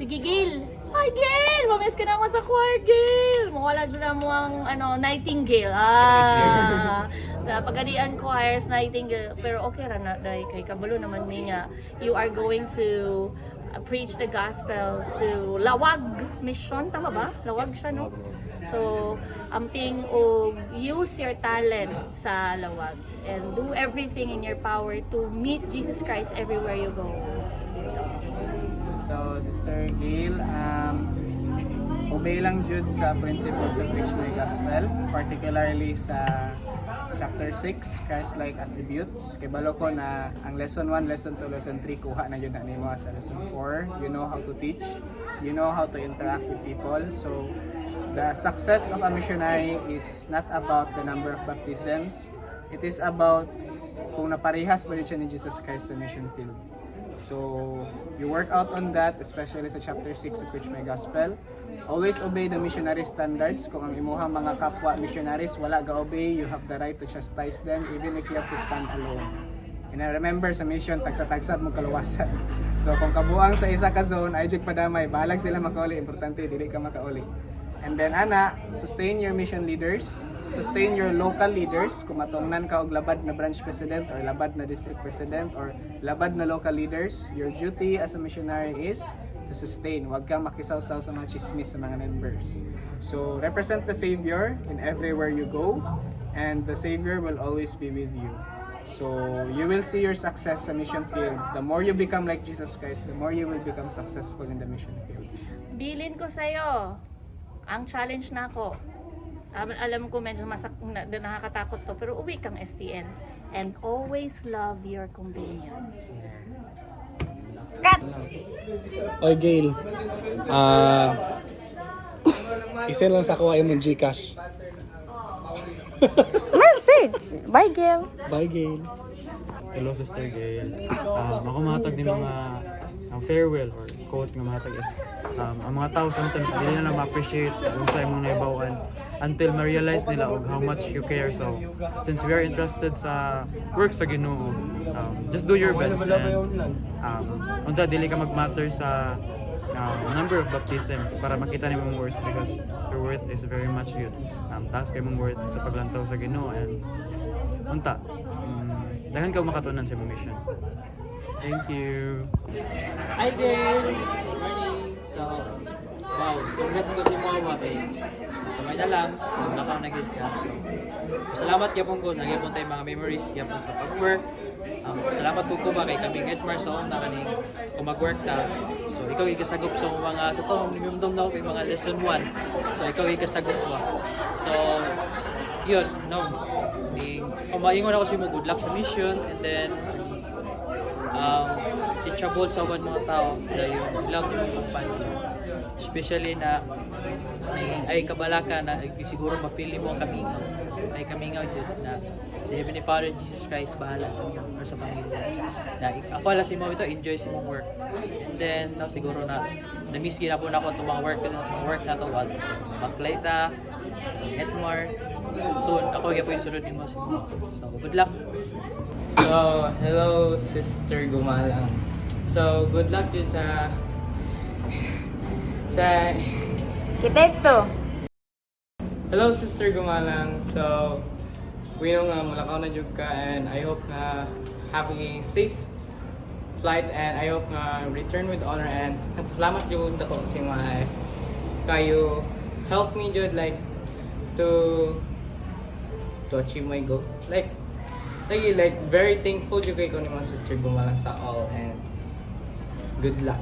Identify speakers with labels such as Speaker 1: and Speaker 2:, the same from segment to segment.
Speaker 1: Sige, Gail. Ay, Gail! Mamiss ka na ako sa choir, Gail! Mawala dyan mo ang Nightingale. Pagkadian choirs, Nightingale. Pero okay ra na, dahil kay kabalo naman niya. You are going to preach the gospel to Lawag Mission. Tama ba? Lawag siya, no? So, amping o use your talent sa Lawag and do everything in your power to meet Jesus Christ everywhere you go.
Speaker 2: So, Sister Gail, obey lang jud sa principles sa Preach My Gospel, particularly sa chapter 6, Christ-like attributes. Kay balo ko na ang lesson 1, lesson 2, lesson 3 kuha na jud na nimo sa lesson 4. You know how to teach, you know how to interact with people. So, the success of a missionary is not about the number of baptisms. It is about kung naparehas ba yun siya ni Jesus Christ sa mission field. So, you work out on that, especially sa chapter 6 sa Preach My Gospel. Always obey the missionary standards. Kung ang imuhang mga kapwa missionaries wala ga-obey, you have the right to chastise them even if you have to stand alone. And I remember sa mission, tagsa-tagsad mo kaluwasan. So, kung kabuang sa isa ka zone, ay jud padamay, balag sila makauli, importante, dili ka makauli. And then, sustain your mission leaders, sustain your local leaders. Kung matungnan ka og labad na branch president or labad na district president or labad na local leaders, your duty as a missionary is to sustain. Huwag kang makisawsaw sa mga chismis sa mga members. So, represent the Savior in everywhere you go, and the Savior will always be with you. So, you will see your success sa mission field. The more you become like Jesus Christ, the more you will become successful in the mission field.
Speaker 1: Bilin ko sa'yo, ang challenge na ako. Alam ko medyo nakakatakot to, pero uwi kang STN. And always love your companion. Cut!
Speaker 3: Oy, Gail. Isa lang sa kuha yung Gcash.
Speaker 1: Message! Bye, Gail!
Speaker 3: Bye, Gail.
Speaker 4: Hello, Sister Gail. Ako matag din mga ang farewell or quote nga matag is ang mga tao sometimes hindi nila ma-appreciate kung sa imong naibawan until ma-realize nila og how much you care. So since we are entrusted sa work sa Ginoo, just do your best, and unta dili ka mag-matter sa number of baptism para makita nimo mong worth, because your worth is very much good. Taas kay mong worth sa paglantaw sa Ginoo, and unta daghan ka makatunan sa imong mission. Thank you.
Speaker 5: Hi girl! Good morning! So, wow, so kasi ko si Mama kay kamay na lang, so nakaw na gid ka. So, salamat gyapon ko, nagyapon tayo mga memories gyapon sa pag-work. Salamat po ko ba kay kami Edmar so na kaning kung mag-work ta. So, ikaw igasagop sa mga sa to, nimumdum na ko kay mga lesson 1. So, ikaw igasagop ko. So, yun, no. Umaingon ako sa mo, good luck sa mission, and then teachable sa mga tao dahil love yung pagpansin, especially na ay kabalaka na siguro ma-feel mo kami ay kamingaw dito na si Heavenly Father Jesus Christ bahala sa inyo or sa pamilya na ako ala si mo ito enjoy sa mong work, and then siguro na na-miss na po na ako itong mga work na ito wag so mag-play Edmar soon ako yung sunod mo si mo, so good luck.
Speaker 6: So, hello Sister Gumalang. So, good luck din sa
Speaker 1: Kitekto!
Speaker 6: Hello Sister Gumalang. So, we know nga mulakaw na jud ka, and I hope na have a safe flight, and I hope na return with honor, and nagpasalamat jud ako sa mga kayo help me jud like to achieve my goal. Like very thankful jud kay ko ni mga Sister Gumalang sa all, and good luck.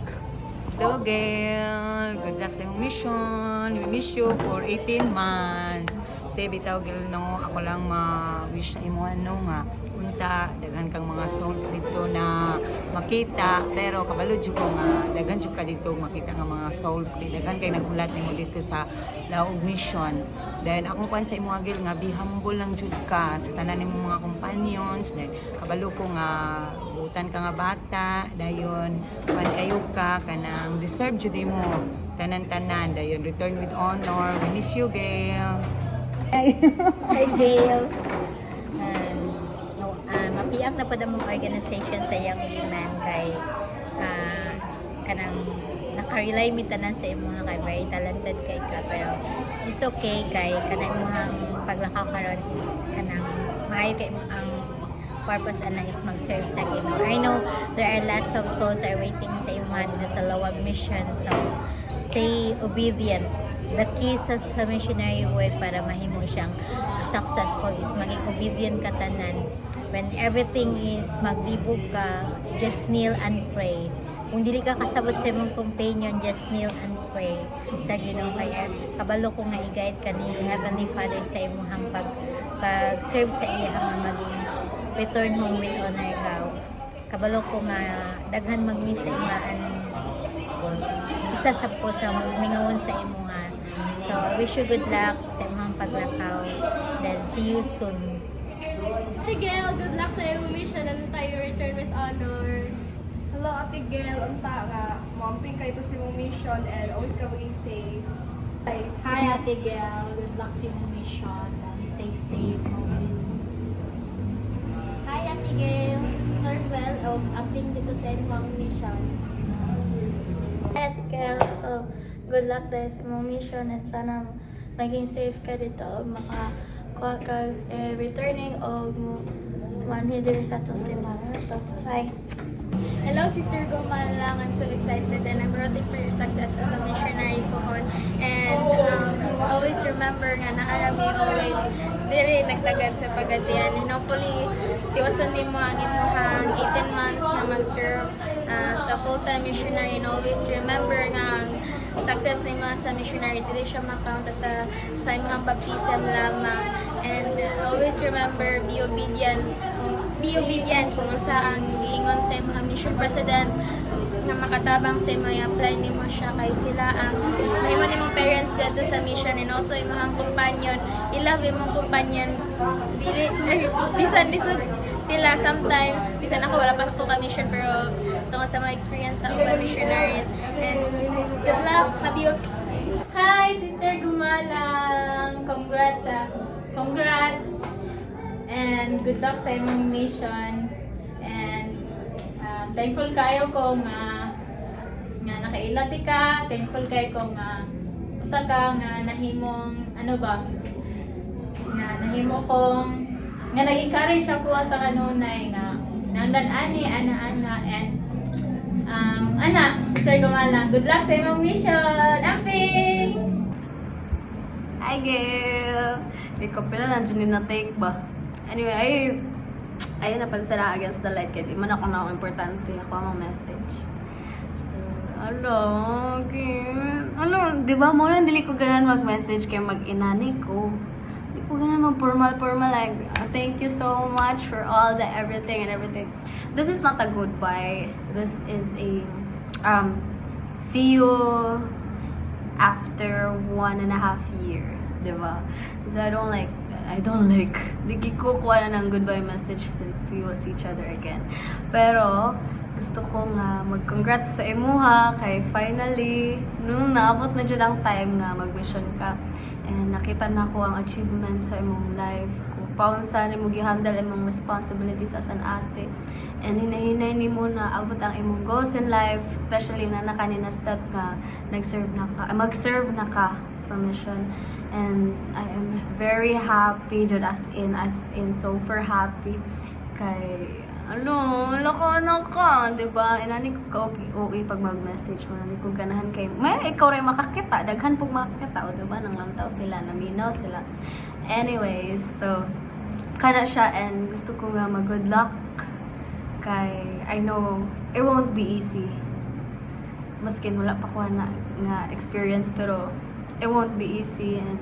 Speaker 7: Hello, Gail. Good luck sa iyong mission. We miss you for 18 months. Say, bitaw, Gail, no, ako lang ma-wish sa imo, ano, nga, punta, daghan kang mga souls dito na makita, pero kabalo dyan ko nga, daghan dyan ka dito makita nga mga souls, kay daghan kay nagulat nimo dito sa Laog Mission. Then, akong pan sa imo, Gail, nga, be humble lang dyan ka sa tanan nimo mga companions. Then, kabalo ko nga, butan ka nga bata, dayon, pan kayo ka, kanang deserve dyan mo, tanan-tanan, dayon, return with honor. We miss you, Gail.
Speaker 8: Hi, Gail. Mapiak na po mong organization sa Young Women kay kanang nakarely mi tanan sa imo nga kay very talented kay ka, pero it's okay kay kanang imong paglakaw karon is kanang maayo kay ang purpose ana is mag-serve sa Ginoo. I know there are lots of souls are waiting sa imo dito sa Lawag Mission, so stay obedient. The key sa missionary work para mahimo siyang successful is maging obedient ka tanan. When everything is maglibog ka, just kneel and pray. Kung dili ka kasabot sa imong companion, just kneel and pray sa Ginoo. Kaya kabalo ko nga i-guide ka ni Heavenly Father sa imong pag-serve sa iya nga maging return home with honor ka. Kabalo ko nga daghan mag-miss sa imaan isa sa po sa mingawon sa imo nga. So I wish you good luck sa imong paglakaw. Then see you soon.
Speaker 9: Ate Gail, good luck sa iyong mission and tayo return with honor.
Speaker 10: Hello, Ate Gail. Unta nga, mamping kayo to sa mong mission and always ka maging safe.
Speaker 1: Hi, Ate Gail. Good luck sa iyong mission and stay safe always.
Speaker 9: Hi, Ate Gail. Serve well o acting dito sa iyong mission.
Speaker 1: Hi, Ate Gail. So, good luck dahil sa iyong mission at sana maging safe ka dito. Makakuha ka returning o manhidir sa to sila. So, bye.
Speaker 9: Hello, Sister Gumalang. I'm so excited and I'm rooting for your success as a missionary kohon. And always remember nga naarami always diri nagtagad sa pagatian. And hopefully, tiwasan din mo ang imuhang 18 months na mag-serve sa full-time missionary. And always remember nga ang success ni mo sa missionary, dili siya makount sa imong baptism lamang. And always remember, be obedient kung unsa ang giingon sa imong mission president nga makatabang sa imong i-apply nimo siya kay sila ang mahimo nimong parents dito sa mission and also imong companion. I-love imong companion dili bisan lisod sila sometimes, bisan ako wala pa ako ka mission pero tungkol sa mga experience sa ubang missionaries. And good luck, Matthew. Hi, Sister Gumalang. Congrats and good luck sa imong mission. And thankful kayo ko nga nakailati ka. Thankful kayo ko nga usa ka nga nahimong nga nahimo kong nga nag-encourage ako sa kanunay nga nangdan ani ana and Sister Gumalang, good luck sa imong mission. Amping!
Speaker 1: Hi, Gail! Ikaw pala nandiyan din na take ba? Anyway, ayun napansala against the light kaya di man ako na importante. Ako ang message. Di ba mo lang dili ko ganan mag-message kaya mag-inani ko. Di ko ganan mag-formal like, thank you so much for all the everything. This is not a goodbye. This is a see you after 1.5 year, di ba? So I don't like di ko kuha na ng goodbye message since we will see each other again. Pero gusto ko nga mag-congrats sa imuha kay finally nung naabot na dyan ang time nga mag-mission ka and nakita na ko ang achievement sa imong life kung paon saan mo gi-handle imong responsibilities as an ate and hinahinay ni mo na abot ang imong goals in life, especially na nakanina step nga mag-serve na ka for mission. And I am very happy, as in super happy kay lako na ka, diba? Inani ko okay pag mag-message mo, nani ko ganahan kay may ikaw rin makakita, daghan pong makakita, o diba? Nang lamtaw sila, naminaw sila. Anyways, so kana siya and gusto ko nga mag-good luck kay I know it won't be easy. Maskin wala pa ko na nga experience pero it won't be easy and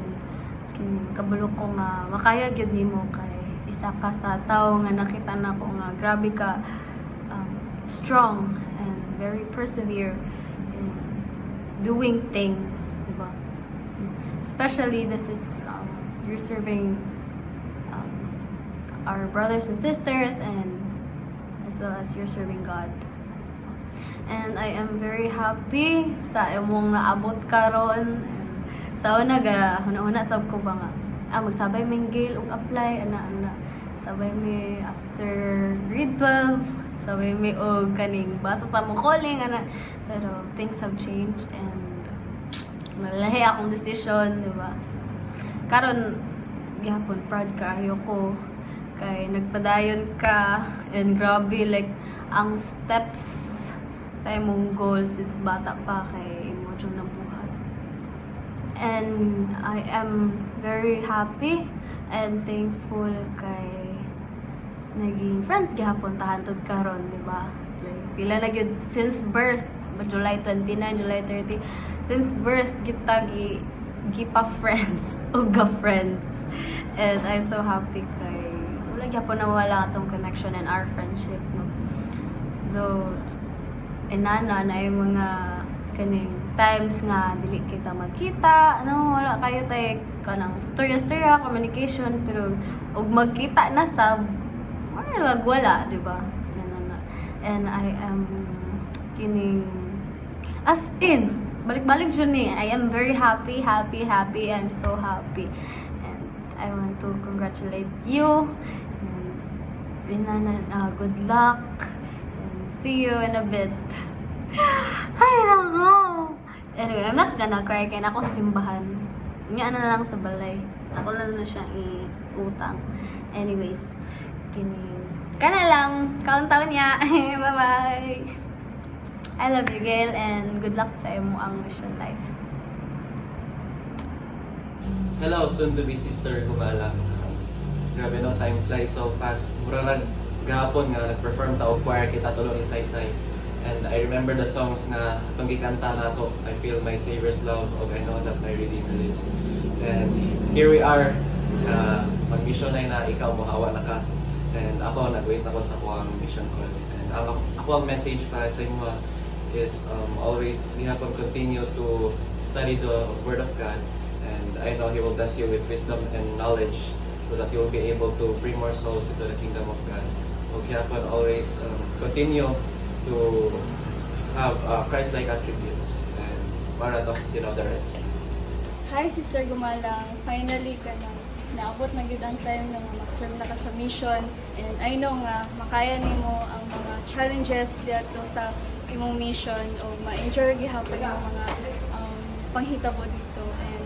Speaker 1: kabalo ko nga makaya gyud nimo kay isa ka sa tao nga nakita na ko nga grabe ka strong and very persevere in doing things, diba? Especially this is you're serving our brothers and sisters and as well as you're serving God. And I am very happy sa imong naabot karon. Sa una sab ko ba nga magsabay ming Gail og apply ana sabay mi after grade 12
Speaker 11: sabi may og kaning basa sa mong calling ana, pero things have changed and malahi akong decision, di ba? So, karon gihapon proud kaayo ko kay nagpadayon ka and grabe like ang steps sa imong goals since bata pa kay imo jud nabuhat. And I am very happy and thankful kay naging friends gihapon ta hantod karon, di ba? Like pila na gyud since birth, July 29, July 30, since birth kita gipa friends o ga friends. And I'm so happy kay wala gyapon nawala atong connection and our friendship, no. So inana na yung mga kaning times nga dili kita magkita, ano, wala kayo tay kanang storya communication, pero ug magkita na sa wala, di ba? And I am kining as in balik-balik dyan eh. I am very happy. I'm so happy. And I want to congratulate you. And good luck. And see you in a bit. Ay, nako! Anyway, I'm not gonna cry kaya ako sa simbahan. Nga na lang sa balay. Ako lang na siyang iutang. Anyways, kana lang. Kauntaon niya. Bye-bye! I love you, Gail, and good luck sa imo ang mission life.
Speaker 12: Hello, soon to be sister Gumala. Grabe no, time flies so fast. Murag gahapon nga nag-perform ta og choir kita tulong isaysay. And I remember the songs nga itong gikanta nato. I feel my Savior's love og I know that my Redeemer lives. And here we are. Mag-mission na ikaw mohawa na ka. And ako nag-wait ako sa akong mission call. And ako ang message para sa imo is always we have to continue to study the Word of God, and I know He will bless you with wisdom and knowledge so that you will be able to bring more souls into the kingdom of God. We have to always continue to have Christ-like attributes, and para to, you know, the rest.
Speaker 13: Hi, Sister Gumalang. Finally ka na naabot na gyud ang time na mag-serve na ka sa mission, and I know nga makaya nimo ang mga challenges dito sa imong mission o ma-enjoy gihapon ang mga panghitabo dito, and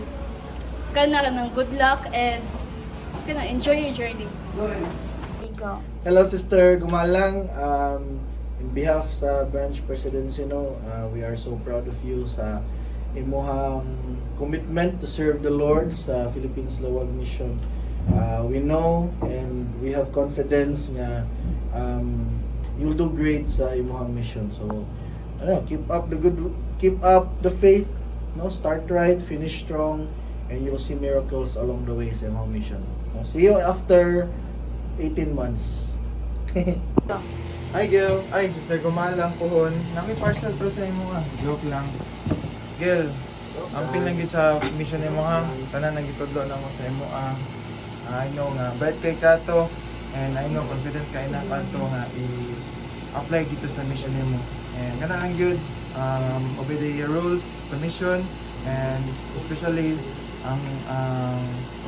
Speaker 13: kana ng good luck and kana enjoy your journey.
Speaker 14: Hello Sister Gumalang, in behalf sa branch presidency, we are so proud of you sa imuhang commitment to serve the Lord sa Philippines Lawag Mission. We know and we have confidence nga you'll do great sa imuhang mission. So keep up the faith, start right, finish strong, and you'll see miracles along the way sa imuhang mission. See you after 18 months.
Speaker 6: Hi Gil, ay Sister Gumalang pohon. Nami parcel para sa imo joke lang. Gil, amping lang gid sa mission nimo ha. Tanan nang gitudlo na mo sa imo I know nga bright kay kato, and I know confident kay na kanto nga i-apply dito sa mission nimo. And kana lang gyud obey the rules sa mission, and especially ang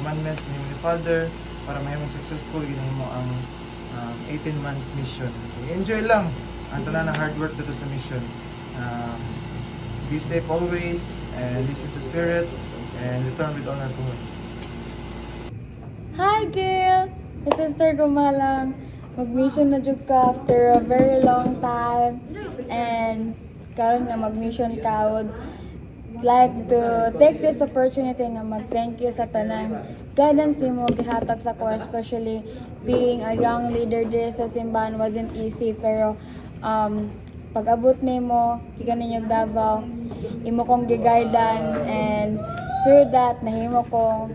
Speaker 6: commandments ni Father para mahimong successful ginahimo ang 18 months mission. Enjoy lang ang tanan ng hard work dito sa mission. Be safe always, and this is the spirit, and return with honor to Him.
Speaker 13: Hi, Gail! Sister Gumalang. Mag-mission na jud ka after a very long time, and karon nga mag-mission ka, would like to take this opportunity na mag-thank you sa tanang guidance nimo gihatag sa ko, especially being a young leader diri sa simbahan wasn't easy, pero pag-abot nimo gikan ninyo Davao, imo kong giguidan, and through that nahimo ko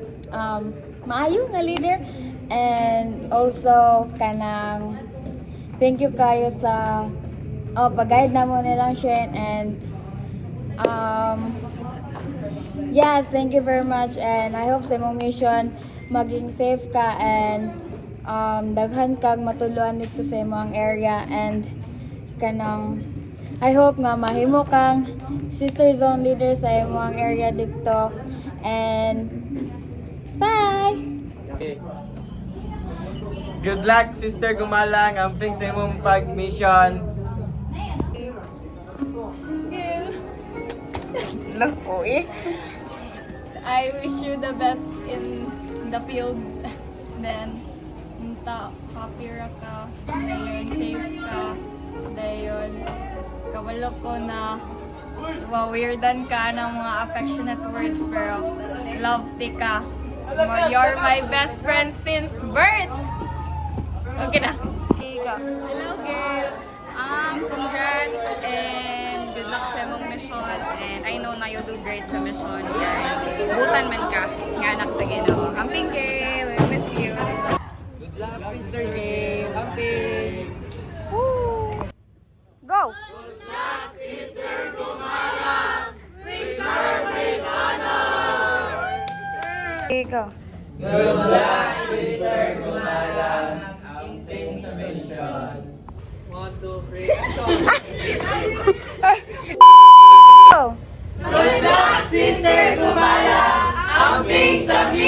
Speaker 13: maayo nga leader. And also kanang thank you kayo sa pag-guide na mo nilang Shane, and yes, thank you very much, and I hope sa imong mission maging safe ka, and daghan kag matuluan dito sa imong area, and kanang I hope nga mahimo kang sister zone leader sa imong area dito, and bye.
Speaker 12: Okay.
Speaker 6: Good luck, Sister Gumalang. Amping sa imong pag-mission.
Speaker 13: Lako eh.
Speaker 15: I wish you the best in the field. Then, kapira ka, dayon safe ka, dayon kabalo ko na weirdan ka ng mga affectionate words pero love ti ka. You're my best friend since birth. Okay na. Hello, girl. Congrats and good luck sa mong mission. And I know na you do great sa mission. Butan man ka. Nga anak sa Ginoo. Amping, girl. I miss you.
Speaker 6: Good luck, Sister Gail. Amping.
Speaker 13: Go! Ikaw.
Speaker 6: Good luck, Sister Gumalang. Amping sa mission. 1, 2, 3, action!
Speaker 13: Go!
Speaker 6: Good luck, Sister Gumalang. Amping sa mission.